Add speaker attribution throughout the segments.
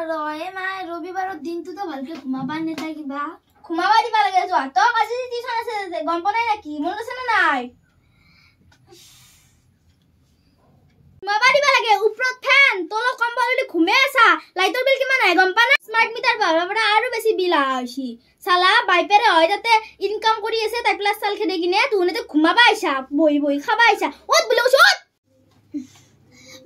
Speaker 1: আৰু মাই ৰবিবাৰৰ দিনটোতো ভালকে ঘুমাবা নেতাই কিবা
Speaker 2: ঘুমাবা দিবা লাগে যোৱা তক আজি টিউচন আছে গম পোৱা নাই নেকি মনত আছে নে নাই ঘুমাবা দিবা লাগে ওপৰত ফেন তলত কম্বল লৈ ঘুমে আছা লাইটৰ বিল কিমান আহে গম পা না স্মাৰ্ট মিটাৰ ভাবা পৰা আৰু বেছি বিল আহি সালা বাইপেৰে হয় তাতে ইনকাম কৰি আছে তাই প্লাস সাল খেদে কিনে তুনে তো ঘুমাবা আইছা বই বই খাবা আইছা ওত বলে ওত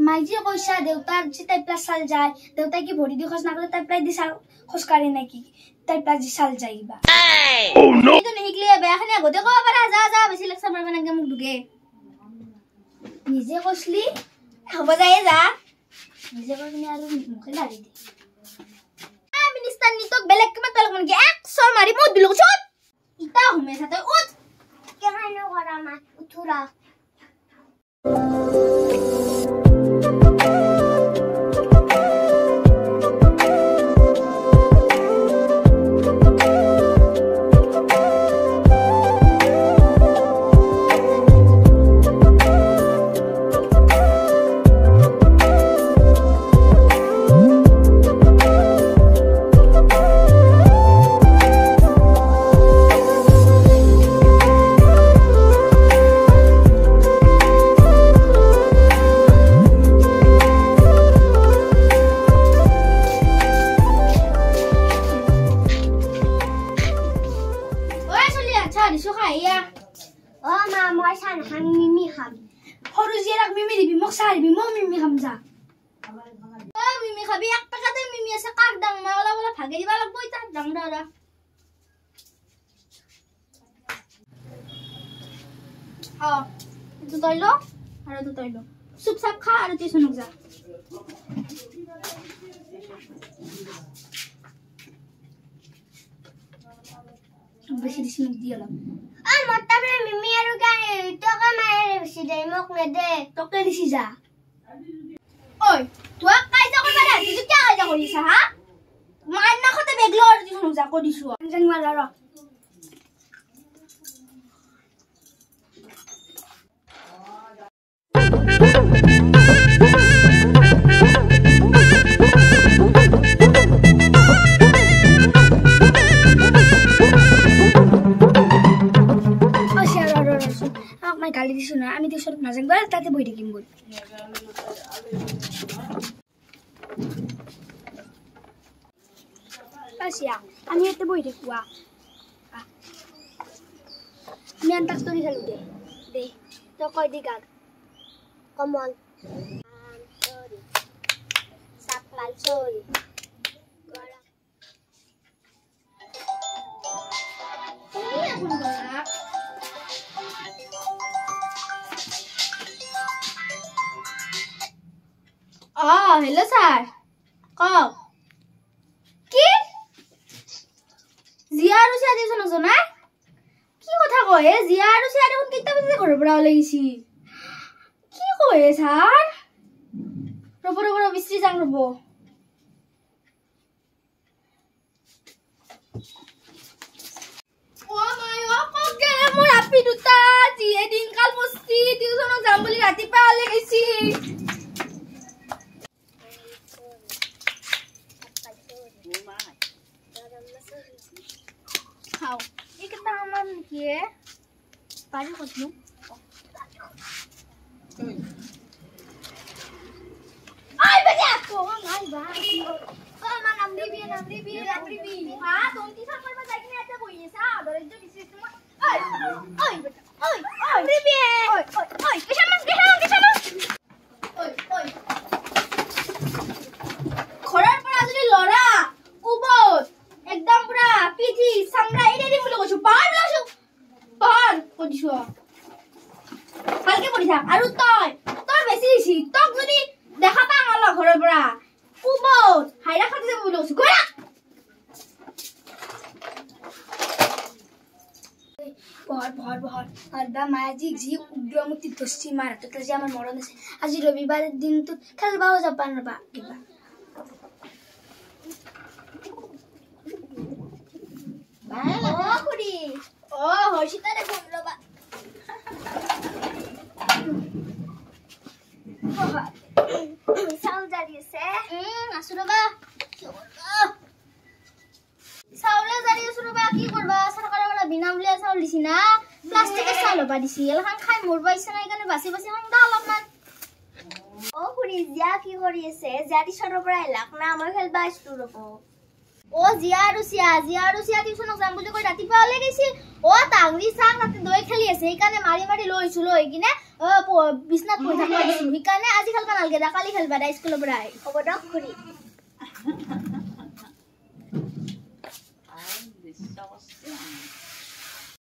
Speaker 1: মাইজি কইছা দেউতাৰ যে তাই প্লাস চাল যায় দেউতাই কি ভৰি দি খোজ নাকলে তাই প্লাই দি চাল খোজ কাঢ়ে নেকি তাই প্লাস দি চাল যাইবা
Speaker 2: তো নিকলে বেয়াখানে আগতে কবা পাৰা যা যা বেছি লেকচাৰ মাৰবা নাগে মোক দুগে
Speaker 1: নিজে কইছলি
Speaker 2: হ'ব যায় যা
Speaker 1: নিজে কইনি আৰু মুখে লাগি দি
Speaker 2: মিনিষ্টাৰ নিতক বেলেগ কিমান তলক মানে এক সৰ মাৰি মত দিলো চত ইটা ঘুমে সাথে উঠ
Speaker 1: কেমানো কৰা মা উঠুৰা সারবি মো মিমি খামজা
Speaker 2: মিমি খাবি এক টাকাতে মিমি আছে কাক ডাং মা ওলা ওলা ভাগে দিবা লাগবো ইতা ডাং দারা হ্যাঁ তো তইলো আর তো তইলো চুপচাপ খা আর তুই শুনুক যা
Speaker 1: বেশি দিছি দিয়ালাম
Speaker 2: মতটা মিমি আর গায়ে টাকা মারে বেশি দেই মোক নে দে
Speaker 1: তোকে দিছি যা
Speaker 2: ওই তুই কাইজা কইবা রে তুই কি কাইজা করিস হ্যাঁ মার না খতে বেগলো আর তুই শুনুক যা করিস
Speaker 1: জান মারা র গালি দিছো না আমি তো সব না জানবা তাতে বই দেখিম বল আসিয়া আমি এতে বই দেখুয়া আমি আন্তা স্টোরি খেলু দে দে তো কই দি গাগ কমল সরি সাপলাল সরি গলা
Speaker 2: তুমি এখন গলা hello sir. Kau. Ki? Ziaru si adi sono zona? Ki kotha kohe? Ziaru si adi un kitta bise ghor pora lagisi. Ki kohe sir? Robo bistri jang robo. Oh my god, koke mor api duta ji edin kal musti tuition jam boli rati pa lagisi. How? Ini taman kia. Pagi kosmu. Ay baca aku. Ay baca. Oh mana namribi. Haa, tonti sampai baca ini ada boynya sah. Dari itu bisa semua. Ay, baca. Ay, namribi. Ay, kesana. Ay. Koran pun asli lora. Ubot. একদম পুরা পিঠি সামরা AD দি বলে কইছো পার লাসু পার কইছো কালকে পড়ি থাক আর তোর বেশি দিছি তক যদি দেখা পা গেল ঘরের পড়া কুবত হাইরা খাতে যাব বলে কইছো কইরা ভর আর দা মায়াজি জি উগ্রমতি দস্তি মার তো যে আমার মরণ আছে আজ রবিবারের দিন তো খেলবাও যাবান না বা কিবা Oh, Kudi. Oh, Hoshita de Gundlo ba. Sao jadi se? Asura ba. চাউলে জাৰি আছো ৰবা কি কৰবা চৰকাৰৰ পৰা বিনামূলীয়া চাউল দিছি না প্লাষ্টিকৰ চাউল হবা দিছি এলখান খাই মৰবা ইচ্ছা নাই কাৰণে বাছি বাছি খাম দা অলপমান
Speaker 1: অ খুৰী জিয়া কি কৰি আছে জিয়া টিউচনৰ পৰা আহিলাক না মই খেলবা আহিছো ৰব
Speaker 2: ও জিয়া আৰু চিয়া টিউচনক যাম বুলি কৈ ৰাতিপুৱা ওলাই গৈছিল ও টাংৰি চাং তাতে দৈ খেলি আছে সেইকাৰণে মাৰি লৈছো লৈ কিনে বিছনাত পৰি থাকিব দিছো সেইকাৰণে আজি খেলবা নালগে দা কালি খেলবা দা স্কুলৰ পৰা আহি
Speaker 1: হ'ব দক খুৰী
Speaker 3: Ay, disgusting.